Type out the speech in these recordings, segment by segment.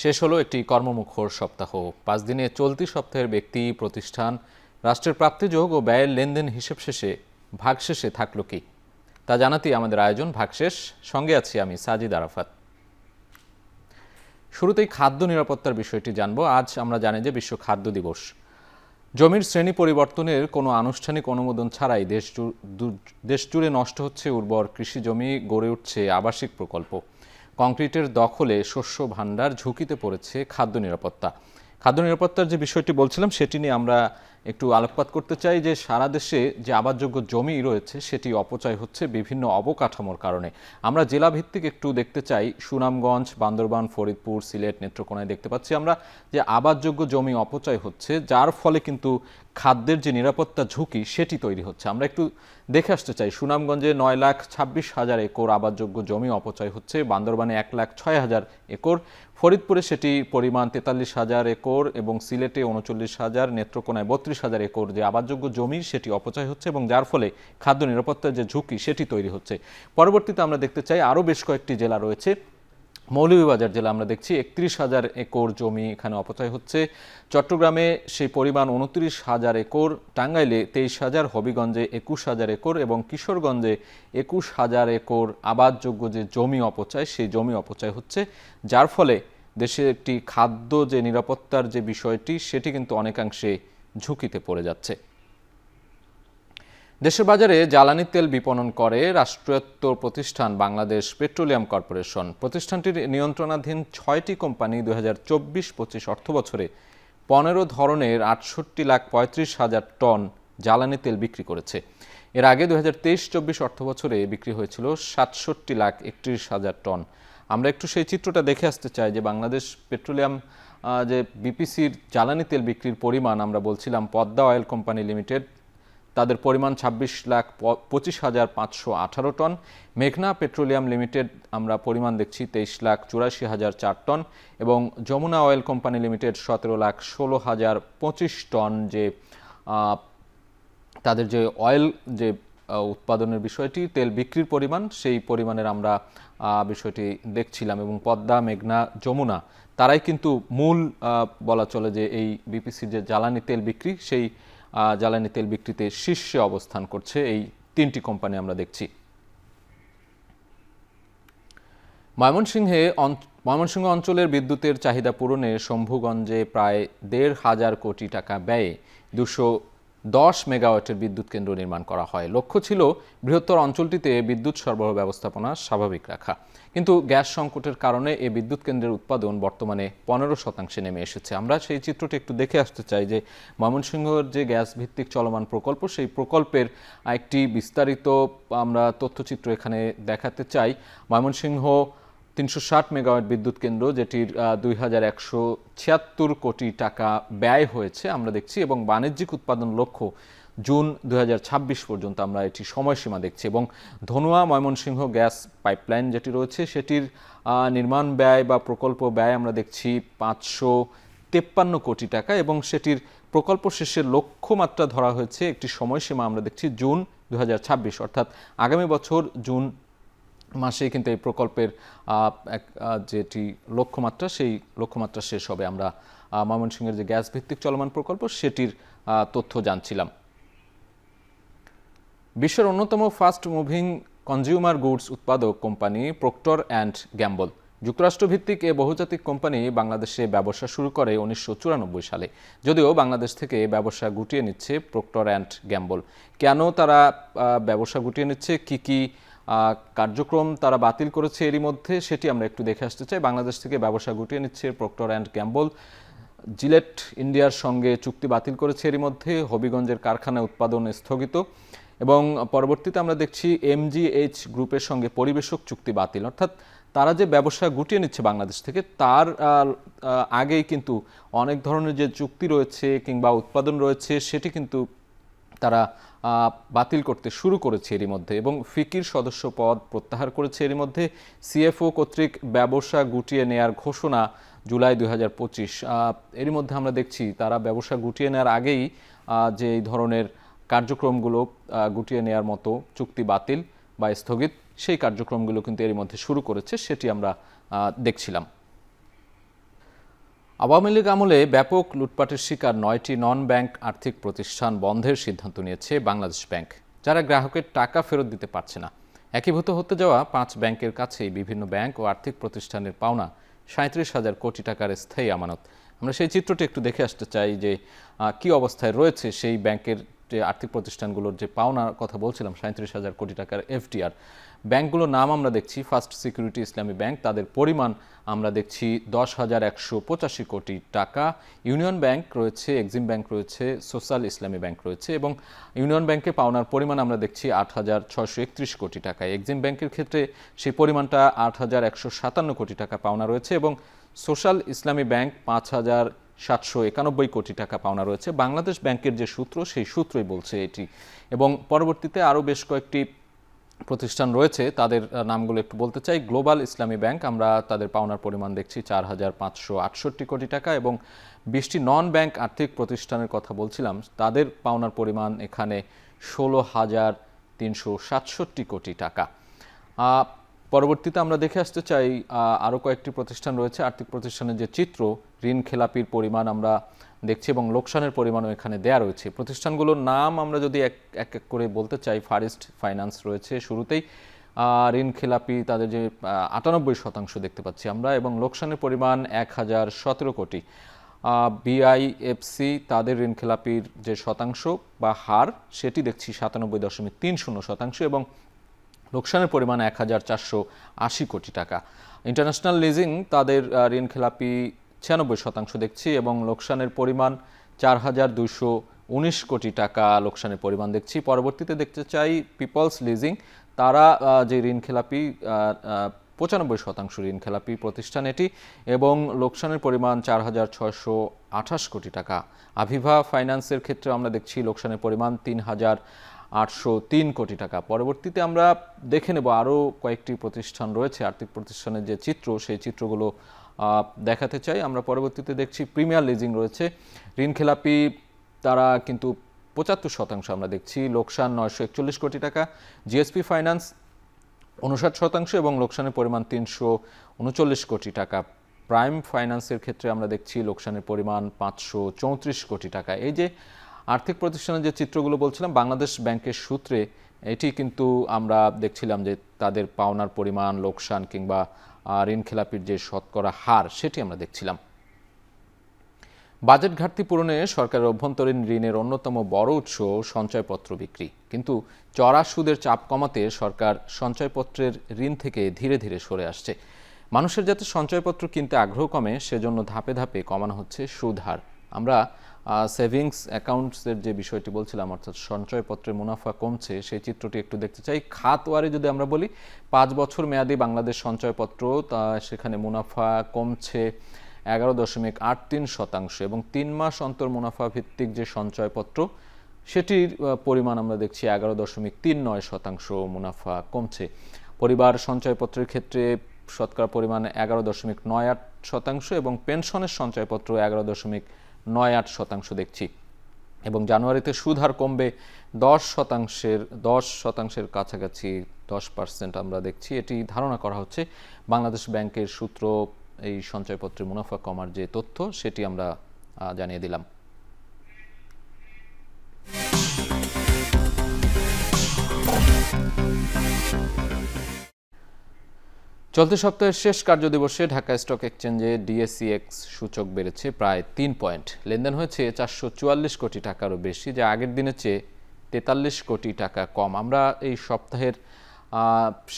শেষ হলো একটি কর্মমুখর সপ্তাহ। 5 দিনে চলতি সপ্তাহের ব্যক্তি, প্রতিষ্ঠান, রাষ্ট্রের প্রাপ্তিযোগ ও ব্যয়ের লেনদেন হিসেব শেষে ভাগশেষে থাকলো কি, তা জানাতেই আমাদের আয়োজন ভাগশেষ। সঙ্গে আছি আমি সাজিদ আরাফাত। শুরুতেই খাদ্য নিরাপত্তার বিষয়টি জানবো। আজ আমরা জানি যে বিশ্ব খাদ্য দিবস। জমির শ্রেণী পরিবর্তনের কোনো আনুষ্ঠানিক অনুমোদন ছাড়াই দেশ জুড়ে নষ্ট হচ্ছে উর্বর কৃষি জমি, গড়ে উঠছে আবাসিক প্রকল্প। কংক্রিটের দখলে শস্য ভাণ্ডার, ঝুঁকিতে পড়েছে খাদ্য নিরাপত্তা। খাদ্য নিরাপত্তার যে বিষয়টি বলছিলাম সেটি নিয়ে আমরা একটু আলোকপাত করতে চাই যে সারা দেশে যে আবাসযোগ্য জমি রয়েছে সেটি অপচয় হচ্ছে বিভিন্ন অবকাঠামোর কারণে। আমরা জেলা ভিত্তিক একটু দেখতে চাই। সুনামগঞ্জ, বান্দরবান, ফরিদপুর, সিলেট, নেত্রকোনায় দেখতে পাচ্ছি আমরা যে আবাসযোগ্য জমি অপচয় হচ্ছে, যার ফলে কিন্তু খাদ্যের যে নিরাপত্তা ঝুঁকি সেটি তৈরি হচ্ছে। আমরা একটু দেখে আসতে চাই। সুনামগঞ্জে 9,26,000 একর আবাসযোগ্য জমি অপচয় হচ্ছে, বান্দরবানে 1,06,000 একর, ফরিদপুরে সেটি পরিমাণ 43,000 একর এবং সিলেটে 39,000, নেত্রকোনায় 32,000 একর যে আবাসযোগ্য জমি সেটি অপচয় হচ্ছে এবং যার ফলে খাদ্য নিরাপত্তার যে ঝুঁকি সেটি তৈরি হচ্ছে। পরবর্তীতে আমরা দেখতে চাই আরও বেশ কয়েকটি জেলা রয়েছে। মৌলভীবাজার জেলা আমরা দেখছি 31,000 একর জমি এখানে অপচয় হচ্ছে। চট্টগ্রামে সেই পরিমাণ 29,000 একর, টাঙ্গাইলে 23,000, হবিগঞ্জে 21,000 একর এবং কিশোরগঞ্জে 21,000 একর আবাসযোগ্য যে জমি অপচয়, সেই জমি অপচয় হচ্ছে, যার ফলে দেশে একটি খাদ্য যে নিরাপত্তার যে বিষয়টি সেটি কিন্তু অনেকাংশে ঝুঁকিতে পড়ে যাচ্ছে। দেশের বাজারে জ্বালানি তেল বিপণন করে রাষ্ট্রায়ত্ত প্রতিষ্ঠান বাংলাদেশ পেট্রোলিয়াম কর্পোরেশন। প্রতিষ্ঠানটির নিয়ন্ত্রণাধীন 6টি কোম্পানি 2024-25 অর্থবছরে 15 ধরনের 68,35,000 টন জ্বালানি তেল বিক্রি করেছে। এর আগে 2023-24 অর্থবছরে বিক্রি হয়েছিল 67,31,000 টন। আমরা একটু সেই চিত্রটা দেখে আসতে চাই যে বাংলাদেশ পেট্রোলিয়াম যে বিপিসির জ্বালানি তেল বিক্রির পরিমাণ আমরা বলছিলাম, পদ্মা অয়েল কোম্পানি লিমিটেড তাদের পরিমাণ 26,25,518 টন। মেঘনা পেট্রোলিয়াম লিমিটেড আমরা পরিমাণ দেখছি 23,84,004 টন এবং Jamuna oil company limited 17,16,025 ton. যে তাদের যে অয়েল যে উৎপাদনের বিষয়টি, তেল বিক্রির পরিমাণ, সেই পরিমাণের আমরা বিষয়টি দেখছিলাম এবং পদ্মা, মেঘনা, যমুনা তারাই কিন্তু মূল বলা চলে যে এই বিপিসির যে জ্বালানি তেল বিক্রি, সেই জ্বালানি তেল বিক্রিতে শীর্ষে অবস্থান করছে এই 3টি কোম্পানি আমরা দেখছি। ময়মনসিংহ অঞ্চলের বিদ্যুতের চাহিদা পূরণে শম্ভুগঞ্জে প্রায় 1,500 কোটি টাকা ব্যয়ে 210 মেগাওয়াটের বিদ্যুৎ কেন্দ্র নির্মাণ করা হয়। লক্ষ্য ছিল বৃহত্তর অঞ্চলটিতে বিদ্যুৎ সরবরাহ ব্যবস্থাপনা স্বাভাবিক রাখা, কিন্তু গ্যাস সংকটের কারণে এই বিদ্যুৎ কেন্দ্রের উৎপাদন বর্তমানে 15% নেমে এসেছে। আমরা সেই চিত্রটি একটু দেখে আসতে চাই যে ময়মনসিংহের যে গ্যাস ভিত্তিক চলমান প্রকল্প, সেই প্রকল্পের একটি বিস্তারিত আমরা তথ্যচিত্র এখানে দেখাতে চাই। ময়মনসিংহ 360 মেগাওয়াট বিদ্যুৎ কেন্দ্র, যেটির 2,176 কোটি টাকা ব্যয় হয়েছে আমরা দেখছি এবং বাণিজ্যিক উৎপাদন লক্ষ্য জুন 2026 পর্যন্ত আমরা এটি সময়সীমা দেখছি। এবং ধনুয়া ময়মনসিংহ গ্যাস পাইপলাইন যেটি রয়েছে সেটির নির্মাণ ব্যয় বা প্রকল্প ব্যয় আমরা দেখছি 553 কোটি টাকা এবং সেটির প্রকল্প শেষের লক্ষ্যমাত্রা ধরা হয়েছে একটি সময়সীমা আমরা দেখছি জুন 2026, অর্থাৎ আগামী বছর জুন মাসে কিন্তু এই প্রকল্পের যেটি লক্ষ্যমাত্রা, সেই লক্ষ্যমাত্রা শেষ হবে। আমরা ময়মনসিংহের যে গ্যাস ভিত্তিক চলমান প্রকল্প সেটির তথ্য জানছিলাম। বিশ্বের অন্যতম ফাস্ট মুভিং কনজিউমার গুডস উৎপাদক কোম্পানি প্রক্টর অ্যান্ড গ্যাম্বল যুক্তরাষ্ট্রভিত্তিক এ বহুজাতিক কোম্পানি বাংলাদেশে ব্যবসা শুরু করে 1994 সালে। যদিও বাংলাদেশ থেকে ব্যবসা গুটিয়ে নিচ্ছে প্রক্টর অ্যান্ড গ্যাম্বল। কেন তারা ব্যবসা গুটিয়ে নিচ্ছে, কি কার্যক্রম তারা বাতিল করেছে এরই মধ্যে, সেটি আমরা একটু দেখে আসতে চাই। বাংলাদেশ থেকে ব্যবসা গুটিয়ে নিচ্ছে প্রক্টর অ্যান্ড গ্যাম্বল। জিলেট ইন্ডিয়ার সঙ্গে চুক্তি বাতিল করেছে এরই মধ্যে। হবিগঞ্জের কারখানায় উৎপাদন স্থগিত এবং পরবর্তীতে আমরা দেখছি MGH গ্রুপের সঙ্গে পরিবেশক চুক্তি বাতিল। অর্থাৎ তারা যে ব্যবসা গুটিয়ে নিচ্ছে বাংলাদেশ থেকে, তার আগেই কিন্তু অনেক ধরনের যে চুক্তি রয়েছে কিংবা উৎপাদন রয়েছে সেটি কিন্তু তারা বাতিল করতে শুরু করেছে এরই মধ্যে এবং ফিকির সদস্য পদ প্রত্যাহার করেছে এরই মধ্যে। CFO কর্তৃক ব্যবসা গুটিয়ে নেয়ার ঘোষণা জুলাই 2025। এরই মধ্যে আমরা দেখছি তারা ব্যবসা গুটিয়ে নেওয়ার আগেই যে এই ধরনের কার্যক্রমগুলো গুটিয়ে নেওয়ার মতো চুক্তি বাতিল বা স্থগিত, সেই কার্যক্রমগুলো কিন্তু এরই মধ্যে শুরু করেছে, সেটি আমরা দেখছিলাম। আওয়ামী লীগ আমলে ব্যাপক লুটপাটের শিকার ৯টি নন ব্যাংক আর্থিক প্রতিষ্ঠান বন্ধের সিদ্ধান্ত নিয়েছে বাংলাদেশ ব্যাংক, যারা গ্রাহকের টাকা ফেরত দিতে পারছে না। একীভূত হতে যাওয়া ৫ ব্যাংকের কাছেই বিভিন্ন ব্যাংক ও আর্থিক প্রতিষ্ঠানের পাওনা ৩৭,০০০ কোটি টাকার স্থায়ী আমানত। আমরা সেই চিত্রটি একটু দেখে আসতে চাই যে কি অবস্থায় রয়েছে সেই ব্যাংকের যে আর্থিক প্রতিষ্ঠানগুলোর যে পাওনার কথা বলছিলাম ৩৭,০০০ কোটি টাকার এফডিআর। ব্যাংকগুলোর নাম আমরা দেখছি ফার্স্ট সিকিউরিটি ইসলামী ব্যাংক, তাদের পরিমাণ আমরা দেখছি ১০,১৮৫ কোটি টাকা। ইউনিয়ন ব্যাংক রয়েছে, এক্সিম ব্যাংক রয়েছে, সোশ্যাল ইসলামী ব্যাংক রয়েছে এবং ইউনিয়ন ব্যাংকে পাওনার পরিমাণ আমরা দেখছি ৮,৬৩১ কোটি টাকা। এক্সিম ব্যাংকের ক্ষেত্রে সেই পরিমাণটা ৮,১৫৭ কোটি টাকা পাওনা রয়েছে এবং সোশ্যাল ইসলামী ব্যাংক ৫,৭৯১ কোটি টাকা পাওনা রয়েছে। বাংলাদেশ ব্যাংকের যে সূত্র সেই সূত্রই বলছে এটি, এবং পরবর্তীতে আরও বেশ কয়েকটি প্রতিষ্ঠান রয়েছে, তাদের নামগুলো একটু বলতে চাই। গ্লোবাল ইসলামী ব্যাংক, আমরা তাদের পাওনার পরিমাণ দেখছি ৪,৫৬৮ কোটি টাকা এবং ২০টি নন ব্যাংক আর্থিক প্রতিষ্ঠানের কথা বলছিলাম, তাদের পাওনার পরিমাণ এখানে ১৬,৩৬৭ কোটি টাকা। পরবর্তীতে আমরা দেখে আসতে চাই আরও কয়েকটি প্রতিষ্ঠান রয়েছে আর্থিক প্রতিষ্ঠানের যে চিত্র, ঋণ খেলাপির পরিমাণ আমরা দেখছি এবং লোকসানের পরিমাণও এখানে দেয়া রয়েছে। প্রতিষ্ঠানগুলোর নাম আমরা যদি এক এক করে বলতে চাই, ফারিস্ট ফাইন্যান্স রয়েছে শুরুতেই, ঋণ খেলাপি তাদের যে ৯৮% দেখতে পাচ্ছি আমরা, এবং লোকসানের পরিমাণ ১,০১৭ কোটি। বিআইএফসি, তাদের ঋণ খেলাপির যে শতাংশ বা হার সেটি দেখছি ৯৭.৩০% এবং লোকসানের পরিমাণ ১,৪৮০ কোটি টাকা। ইন্টারন্যাশনাল লিজিং, তাদের ঋণ খেলাপি ৯৬% দেখছি এবং লোকসানের পরিমাণ ৪,২১৯ কোটি টাকা লোকসানের পরিমাণ দেখছি। পরবর্তীতে দেখতে চাই পিপলস লিজিং, তারা যে ঋণ খেলাপি ৯৫% ঋণ খেলাপি প্রতিষ্ঠান এটি এবং লোকসানের পরিমাণ ৪,৬২৮ কোটি টাকা। আভিভা ফাইন্যান্সের ক্ষেত্রে আমরা দেখছি লোকসানের পরিমাণ ৩,৮০৩ কোটি টাকা। পরবর্তীতে আমরা দেখে নেব আরও কয়েকটি প্রতিষ্ঠান রয়েছে আর্থিক প্রতিষ্ঠানের যে চিত্র, সেই চিত্রগুলো দেখাতে চাই। আমরা পরবর্তীতে দেখছি প্রিমিয়ার লিজিং রয়েছে, ঋণ খেলাপি তারা কিন্তু ৭৫% আমরা দেখছি, লোকসান ৯৪১ কোটি টাকা। জিএসপি ফাইন্যান্স ৫৯% এবং লোকসানের পরিমাণ ৩৩৯ কোটি টাকা। প্রাইম ফাইন্যান্সের ক্ষেত্রে আমরা দেখছি লোকসানের পরিমাণ ৫৩৪ কোটি টাকা। এই যে আর্থিক প্রতিষ্ঠানের যে চিত্রগুলো বলছিলাম বাংলাদেশ ব্যাংকের সূত্রে, এটি কিন্তু আমরা দেখছিলাম যে তাদের পাওনার পরিমাণ, লোকসান কিংবা ঋণ খেলাপির যে শতকরা হার সেটি আমরা দেখছিলাম। বাজেট ঘাটতি পূরণে সরকারের অভ্যন্তরীণ ঋণের অন্যতম বড় উৎস সঞ্চয়পত্র বিক্রি, কিন্তু চড়া সুদের চাপ কমাতে সরকার সঞ্চয়পত্রের ঋণ থেকে ধীরে ধীরে সরে আসছে। মানুষের যাতে সঞ্চয়পত্র কিনতে আগ্রহ কমে সেজন্য ধাপে ধাপে কমানো হচ্ছে সুদ হার। আমরা সেভিংস অ্যাকাউন্টসের যে বিষয়টি বলছিলাম, অর্থাৎ সঞ্চয়পত্রের মুনাফা কমছে, সেই চিত্রটি একটু দেখতে চাই। খাতওয়ারি যদি আমরা বলি, ৫ বছর মেয়াদি বাংলাদেশ সঞ্চয়পত্র, সেখানে মুনাফা কমছে ১১.৮৩% এবং ৩ মাস অন্তর মুনাফা ভিত্তিক যে সঞ্চয়পত্র সেটির পরিমাণ আমরা দেখছি ১১.৩৯% মুনাফা কমছে। পরিবার সঞ্চয়পত্রের ক্ষেত্রে শতকরা পরিমাণ ১১.৯৮% এবং পেনশনের সঞ্চয়পত্র ১১.৯৮% দেখছি এবং জানুয়ারিতে সুদ হার কমবে ১০%-এর কাছাকাছি, ১০% আমরা দেখছি। এটি ধারণা করা হচ্ছে। বাংলাদেশ ব্যাংকের সূত্র এই সঞ্চয়পত্রের মুনাফা কমার যে তথ্য সেটি আমরা জানিয়ে দিলাম। চলতি সপ্তাহের শেষ কার্যদিবসে ঢাকা স্টক এক্সচেঞ্জে ডিএসইএক্স সূচক বেড়েছে প্রায় ৩ পয়েন্ট। লেনদেন হয়েছে ৪৪৪ কোটি টাকারও বেশি, যা আগের দিনের চেয়ে ৪৩ কোটি টাকা কম। আমরা এই সপ্তাহের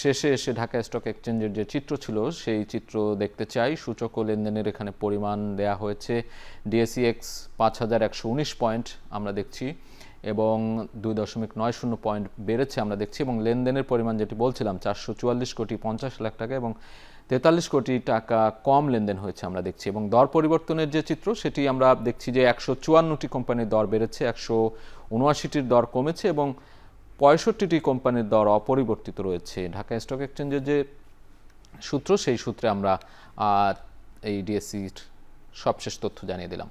শেষে এসে ঢাকা স্টক এক্সচেঞ্জের যে চিত্র ছিল সেই চিত্র দেখতে চাই। সূচক ও লেনদেনের এখানে পরিমাণ দেয়া হয়েছে। ডিএসইএক্স ৫,১১৯ পয়েন্ট আমরা দেখছি এবং ২.৯০ পয়েন্ট বেড়েছে আমরা দেখছি এবং লেনদেনের পরিমাণ যেটি বলছিলাম ৪৪৪,৫০,০০,০০০ টাকা এবং ৪৩ কোটি টাকা কম লেনদেন হয়েছে আমরা দেখছি। এবং দর পরিবর্তনের যে চিত্র সেটি আমরা দেখছি যে ১৫৪টি কোম্পানির দর বেড়েছে, ১৭৯টির দর কমেছে এবং ৬৫টি কোম্পানির দর অপরিবর্তিত রয়েছে। ঢাকা স্টক এক্সচেঞ্জের যে সূত্র সেই সূত্রে আমরা এই ডিএসসির সবশেষ তথ্য জানিয়ে দিলাম।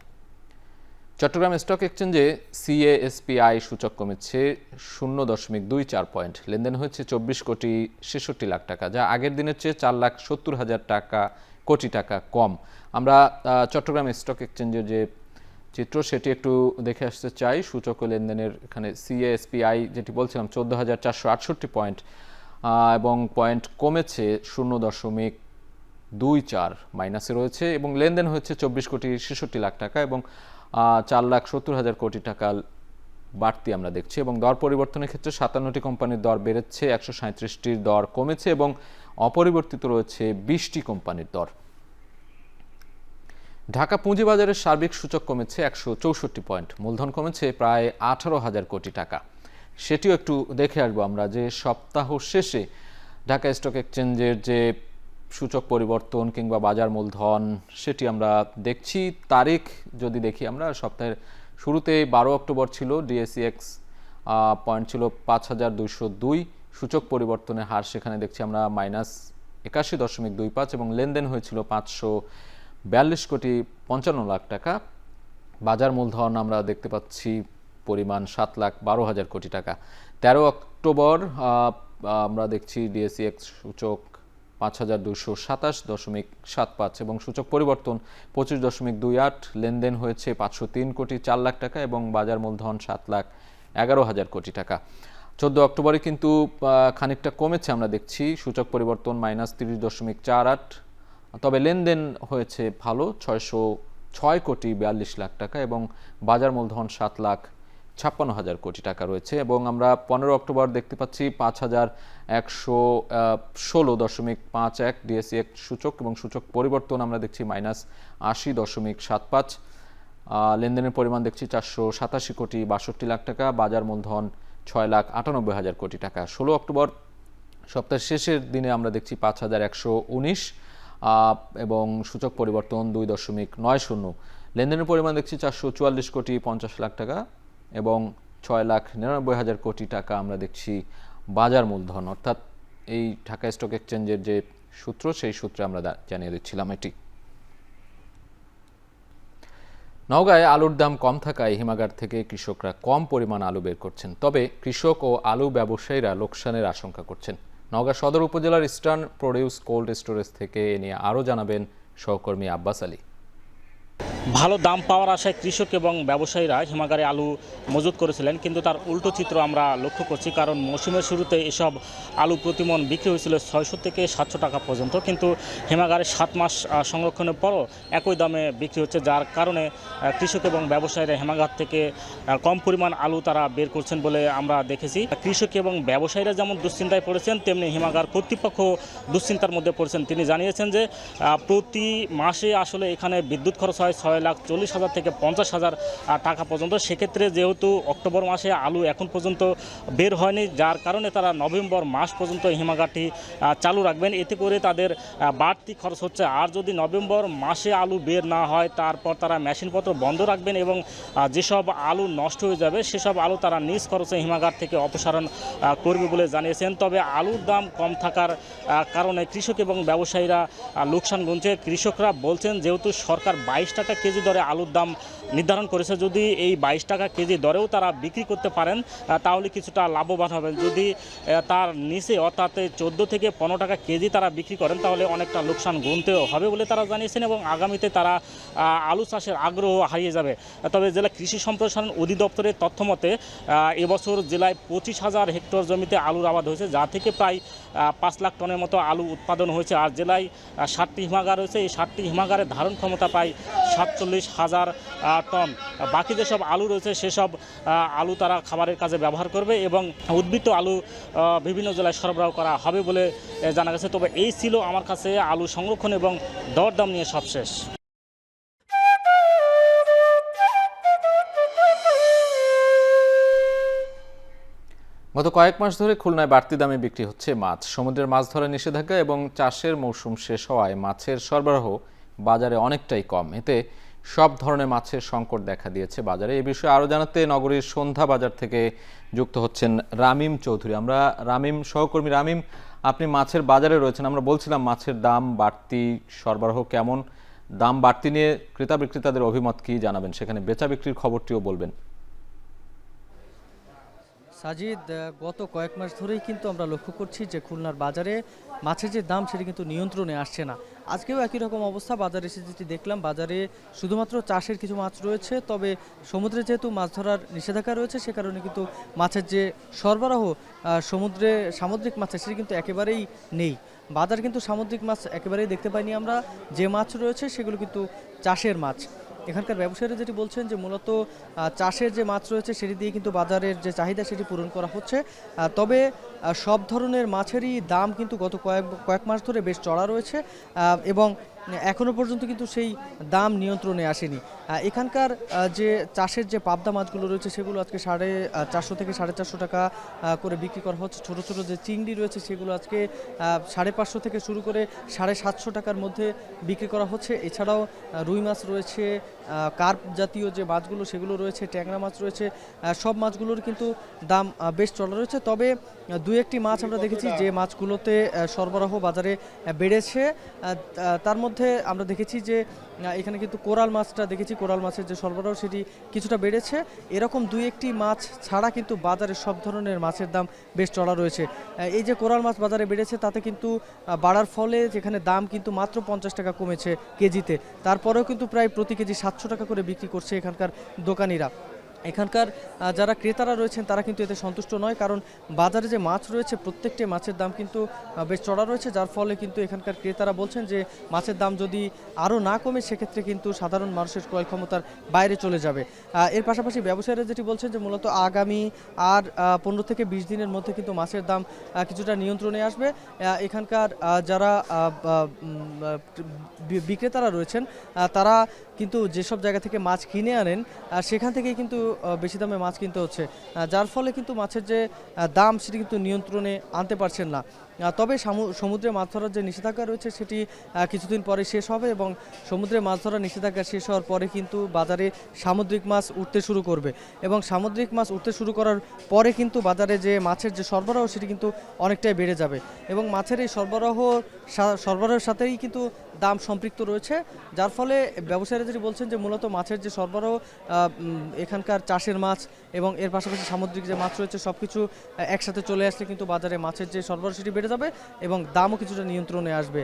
চট্টগ্রাম স্টক এক্সচেঞ্জে সিএএসপিআই সূচক কমেছে ০.২৪ পয়েন্ট। লেনদেন হয়েছে ২৪,৬৬,০০,০০০ টাকা, যা আগের দিনের চেয়ে ৪,৭০,০০০ টাকা কোটি টাকা কম। আমরা চট্টগ্রাম স্টক এক্সচেঞ্জের যে চিত্র সেটি একটু দেখে আসতে চাই। সূচক ও লেনদেনের এখানে সিএসপিআই যেটি বলছিলাম 14,468 পয়েন্ট এবং পয়েন্ট কমেছে 0.24 মাইনাসে রয়েছে এবং লেনদেন হয়েছে 24,66,00,000 টাকা এবং 4,70,000 কোটি টাকা বাড়তি আমরা দেখছি। এবং দর পরিবর্তনের ক্ষেত্রে 57টি কোম্পানির দর বেড়েছে, 137টির দর কমেছে এবং অপরিবর্তিত রয়েছে 20টি কোম্পানির দর। ঢাকা পুঁজিবাজারের সার্বিক সূচক কমেছে 164 পয়েন্ট, মূলধন কমেছে প্রায় 18,000 কোটি টাকা। সেটিও একটু দেখে আসবো আমরা যে সপ্তাহ শেষে ঢাকা স্টক এক্সচেঞ্জের যে সূচক পরিবর্তন কিংবা বাজার মূলধন সেটি আমরা দেখছি। তারিখ যদি দেখি আমরা সপ্তাহের শুরুতে 12 অক্টোবর ছিল, ডিএসইএক্স পয়েন্ট ছিল 5,202, সূচক পরিবর্তনের হার সেখানে দেখছি আমরা -81.25 এবং লেনদেন হয়েছিল 542,55,00,000 টাকা। বাজার মূলধন আমরা দেখতে পাচ্ছি পরিমাণ 7,12,000 কোটি টাকা। 13 অক্টোবর আমরা দেখছি ডিএসইএক্স সূচক 5,227.75 এবং সূচক পরিবর্তন 25.28, লেনদেন হয়েছে 503,04,00,000 টাকা এবং বাজার মূলধন 7,11,000 কোটি টাকা। 14 অক্টোবরে কিন্তু খানিকটা কমেছে আমরা দেখছি, সূচক পরিবর্তন -30.48, তবে লেনদেন হয়েছে ভালো 606,42,00,000 টাকা এবং বাজার মূলধন 7,56,000 কোটি টাকা রয়েছে। এবং আমরা 15 অক্টোবর দেখতে পাচ্ছি 5,116.51 ডিএসইএক্স সূচক এবং সূচক পরিবর্তন আমরা দেখছি -80.75, লেনদেনের পরিমাণ দেখছি 487,62,00,000 টাকা, বাজার মূলধন 6,98,000 কোটি টাকা। 16 অক্টোবর সপ্তাহের শেষের দিনে আমরা দেখছি 5,119 এবং সূচক পরিবর্তন 2.90, লেনদেনের পরিমাণ দেখছি 444,50,00,000 টাকা এবং 6,99,000 কোটি টাকা আমরা দেখছি বাজার মূলধন। অর্থাৎ এই ঢাকা স্টক এক্সচেঞ্জের যে সূত্র সেই সূত্রে আমরা জানিয়ে দিচ্ছিলাম এটি। নওগাঁয় আলুর দাম কম থাকায় হিমাগার থেকে কৃষকরা কম পরিমাণ আলু বের করছেন, তবে কৃষক ও আলু ব্যবসায়ীরা লোকসানের আশঙ্কা করছেন। নওগাঁ সদর উপজেলার ইস্টার্ন প্রোডিউস কোল্ড স্টোরেজ থেকে এ নিয়ে আরও জানাবেন সহকর্মী আব্বাস আলী। ভালো দাম পাওয়ার আশায় কৃষক এবং ব্যবসায়ীরা হিমাগারে আলু মজুত করেছিলেন, কিন্তু তার উল্টো চিত্র আমরা লক্ষ্য করছি। কারণ মৌসুমের শুরুতে এসব আলু প্রতিমন বিক্রি হয়েছিল 600 থেকে 700 টাকা পর্যন্ত, কিন্তু হিমাগারে 7 মাস সংরক্ষণের পরও একই দামে বিক্রি হচ্ছে, যার কারণে কৃষক এবং ব্যবসায়ীরা হিমাগার থেকে কম পরিমাণ আলু তারা বের করছেন বলে আমরা দেখেছি। কৃষক এবং ব্যবসায়ীরা যেমন দুশ্চিন্তায় পড়েছেন, তেমনি হিমাগার কর্তৃপক্ষ দুশ্চিন্তার মধ্যে পড়েছেন। তিনি জানিয়েছেন যে প্রতি মাসে আসলে এখানে বিদ্যুৎ খরচ হয় 6,40,000 থেকে 50,000 টাকা পর্যন্ত। সেক্ষেত্রে যেহেতু অক্টোবর মাসে আলু এখন পর্যন্ত বের হয়নি, যার কারণে তারা নভেম্বর মাস পর্যন্ত হিমাগারটি চালু রাখবেন, এতে করে তাদের বাড়তি খরচ হচ্ছে। আর যদি নভেম্বর মাসে আলু বের না হয়, তারপর তারা মেশিনপত্র বন্ধ রাখবেন এবং যেসব আলু নষ্ট হয়ে যাবে সেসব আলু তারা নিজ খরচে হিমাগার থেকে অপসারণ করবে বলে জানিয়েছেন। তবে আলুর দাম কম থাকার কারণে কৃষক এবং ব্যবসায়ীরা লোকসান গুনছে। কৃষকরা বলছেন যেহেতু সরকার 22 টাকা কেজি দরে আলুর দাম নির্ধারণ করেছে, যদি এই 22 টাকা কেজি দরেও তারা বিক্রি করতে পারেন তাহলে কিছুটা লাভবান হবেন। যদি তার নিচে অর্থাৎ 14 থেকে 15 টাকা কেজি তারা বিক্রি করেন তাহলে অনেকটা লোকসান গুনতে হবে বলে তারা জানিয়েছেন এবং আগামীতে তারা আলু চাষের আগ্রহ হারিয়ে যাবে। তবে জেলা কৃষি সম্প্রসারণ অধিদপ্তরের তথ্য মতে এবছর জেলায় 25,000 হেক্টর জমিতে আলুর আবাদ হয়েছে, যা থেকে প্রায় 5 লাখ টনের মতো আলু উৎপাদন হয়েছে। আর জেলায় 7টি হিমাগার রয়েছে, এই 7টি হিমাগারের ধারণ ক্ষমতা প্রায় 47,000 টন। বাকি যেসব আলু রয়েছে সেসব আলু তারা খাবারের কাজে ব্যবহার করবে এবং উদ্বৃত্ত আলু বিভিন্ন জেলায় সরবরাহ করা হবে বলে জানা গেছে। তবে এই ছিল আমার কাছে আলু সংরক্ষণ এবং দরদাম নিয়ে সবশেষ। গত কয়েক মাস ধরে খুলনায় বাড়তি দামে বিক্রি হচ্ছে মাছ। সমুদ্রের মাছ ধরা নিষেধাজ্ঞা এবং চাষের মৌসুম শেষ হওয়ায় মাছের সরবরাহ বাজারে অনেকটাই কম, এতে সব ধরনের মাছের সংকট দেখা দিয়েছে বাজারে। এ বিষয়ে আরও জানাতে নগরীর সন্ধ্যা বাজার থেকে যুক্ত হচ্ছেন রামিম চৌধুরী। আমরা সহকর্মী রামিম, আপনি মাছের বাজারে রয়েছেন। আমরা বলছিলাম মাছের দাম বাড়তি, সরবরাহ কেমন, দাম বাড়তি নিয়ে ক্রেতা বিক্রেতাদের অভিমত কি জানাবেন, সেখানে বেচা বিক্রির খবরটিও বলবেন। সাজিদ, গত কয়েক মাস ধরেই কিন্তু আমরা লক্ষ্য করছি যে খুলনার বাজারে মাছের যে দাম সেটা কিন্তু নিয়ন্ত্রণে আসছে না। আজকেও একই রকম অবস্থা। বাজারে এসে যেটি দেখলাম, বাজারে শুধুমাত্র চাষের কিছু মাছ রয়েছে, তবে সমুদ্রে যেহেতু মাছ ধরার নিষেধাজ্ঞা রয়েছে সে কারণে কিন্তু মাছের যে সরবরাহ সমুদ্রে সামুদ্রিক মাছের সেটি কিন্তু একেবারেই নেই। বাজার কিন্তু সামুদ্রিক মাছ একেবারেই দেখতে পাইনি আমরা। যে মাছ রয়েছে সেগুলো কিন্তু চাষের মাছ। এখানকার ব্যবসায়ীরা যেটি বলছেন যে মূলত চাষের যে মাছ রয়েছে সেটি দিয়ে কিন্তু বাজারের যে চাহিদা সেটি পূরণ করা হচ্ছে। তবে সব ধরনের মাছেরই দাম কিন্তু গত কয়েক মাস ধরে বেশ চড়া রয়েছে এবং এখনও পর্যন্ত কিন্তু সেই দাম নিয়ন্ত্রণে আসেনি। এখানকার যে চাষের যে পাবদা মাছগুলো রয়েছে সেগুলো আজকে 450 থেকে 450 টাকা করে বিক্রি করা হচ্ছে। ছোট ছোট যে চিংড়ি রয়েছে সেগুলো আজকে 550 থেকে শুরু করে 750 টাকার মধ্যে বিক্রি করা হচ্ছে। এছাড়াও রুই মাছ রয়েছে, কার্প জাতীয় যে মাছগুলো সেগুলো রয়েছে, ট্যাংরা মাছ রয়েছে। সব মাছগুলোর কিন্তু দাম বেশ চড়া রয়েছে। তবে দু একটি মাছ আমরা দেখেছি যে মাছগুলোতে সরবরাহ বাজারে বেড়েছে। তার মধ্যে আমরা দেখেছি যে এখানে কিন্তু কোরাল মাছটা দেখেছি, কোরাল মাছের যে সরবরাহ সেটি কিছুটা বেড়েছে। এরকম দুই একটি মাছ ছাড়া কিন্তু বাজারে সব ধরনের মাছের দাম বেশ চড়া রয়েছে। এই যে কোরাল মাছ বাজারে বেড়েছে তাতে কিন্তু বাড়ার ফলে যেখানে দাম কিন্তু মাত্র 50 টাকা কমেছে কেজিতে, তারপরেও কিন্তু প্রায় প্রতি কেজি 700 টাকা করে বিক্রি করছে এখানকার দোকানিরা। এখানকার যারা ক্রেতারা রয়েছেন তারা কিন্তু এতে সন্তুষ্ট নয়, কারণ বাজারে যে মাছ রয়েছে প্রত্যেকটি মাছের দাম কিন্তু বেশ চড়া রয়েছে, যার ফলে কিন্তু এখানকার ক্রেতারা বলছেন যে মাছের দাম যদি আরও না কমে সেক্ষেত্রে কিন্তু সাধারণ মানুষের ক্রয় ক্ষমতার বাইরে চলে যাবে। এর পাশাপাশি ব্যবসায়ীরা যেটি বলছেন যে মূলত আগামী আর 15 থেকে 20 দিনের মধ্যে কিন্তু মাছের দাম কিছুটা নিয়ন্ত্রণে আসবে। এখানকার যারা বিক্রেতারা রয়েছেন তারা কিন্তু যেসব জায়গা থেকে মাছ কিনে আনেন সেখান থেকেই কিন্তু বেশি দামে মাছ কিনতে হচ্ছে, যার ফলে কিন্তু মাছের যে দাম সেটি কিন্তু নিয়ন্ত্রণে আনতে পারছেন না। তবে সমুদ্রে মাছ ধরার যে নিষেধাজ্ঞা রয়েছে সেটি কিছুদিন পরে শেষ হবে এবং সমুদ্রে মাছ ধরার নিষেধাজ্ঞা শেষ হওয়ার পরে কিন্তু বাজারে সামুদ্রিক মাছ উঠতে শুরু করবে এবং সামুদ্রিক মাছ উঠতে শুরু করার পরে কিন্তু বাজারে যে মাছের যে সরবরাহ সেটি কিন্তু অনেকটাই বেড়ে যাবে এবং মাছের এই সরবরাহের সাথেই কিন্তু দাম সম্পৃক্ত রয়েছে, যার ফলে ব্যবসায়ীরা যেটি বলছেন যে মূলত মাছের যে সরবরাহ এখানকার চাষের মাছ এবং এর পাশাপাশি সামুদ্রিক যে মাছ রয়েছে সব কিছু একসাথে চলে আসলে কিন্তু বাজারে মাছের যে সরবরাহ সেটি বেড়ে যাবে এবং দামও কিছুটা নিয়ন্ত্রণে আসবে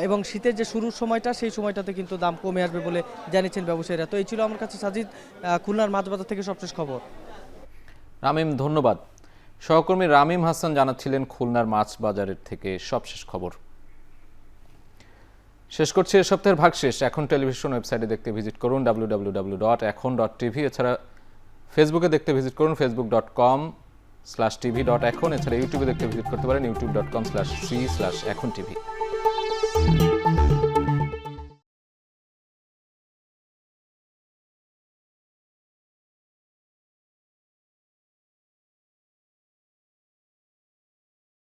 এবং শীতের যে শুরুর সময়টা সেই সময়টাতে কিন্তু দাম কমে আসবে বলে জানিয়েছেন ব্যবসায়ীরা। তো এই ছিল আমার কাছে সাজিদ খুলনার মাছ বাজার থেকে সবশেষ খবর। রামিম, ধন্যবাদ। সহকর্মী রামিম হাসান জানাচ্ছিলেন খুলনার মাছ বাজারের থেকে সবশেষ খবর। শেষ করছি এ সপ্তাহের ভাগশেষ। এখন টেলিভিশন ওয়েবসাইটে দেখতে ভিজিট করুন www.ekhon.tv। এছাড়া ফেসবুকে দেখতে ভিজিট করুন facebook.com/tv.ekhon। এছাড়া ইউটিউবে দেখতে ভিজিট করতে পারেন youtube.com/free/ekhon tv।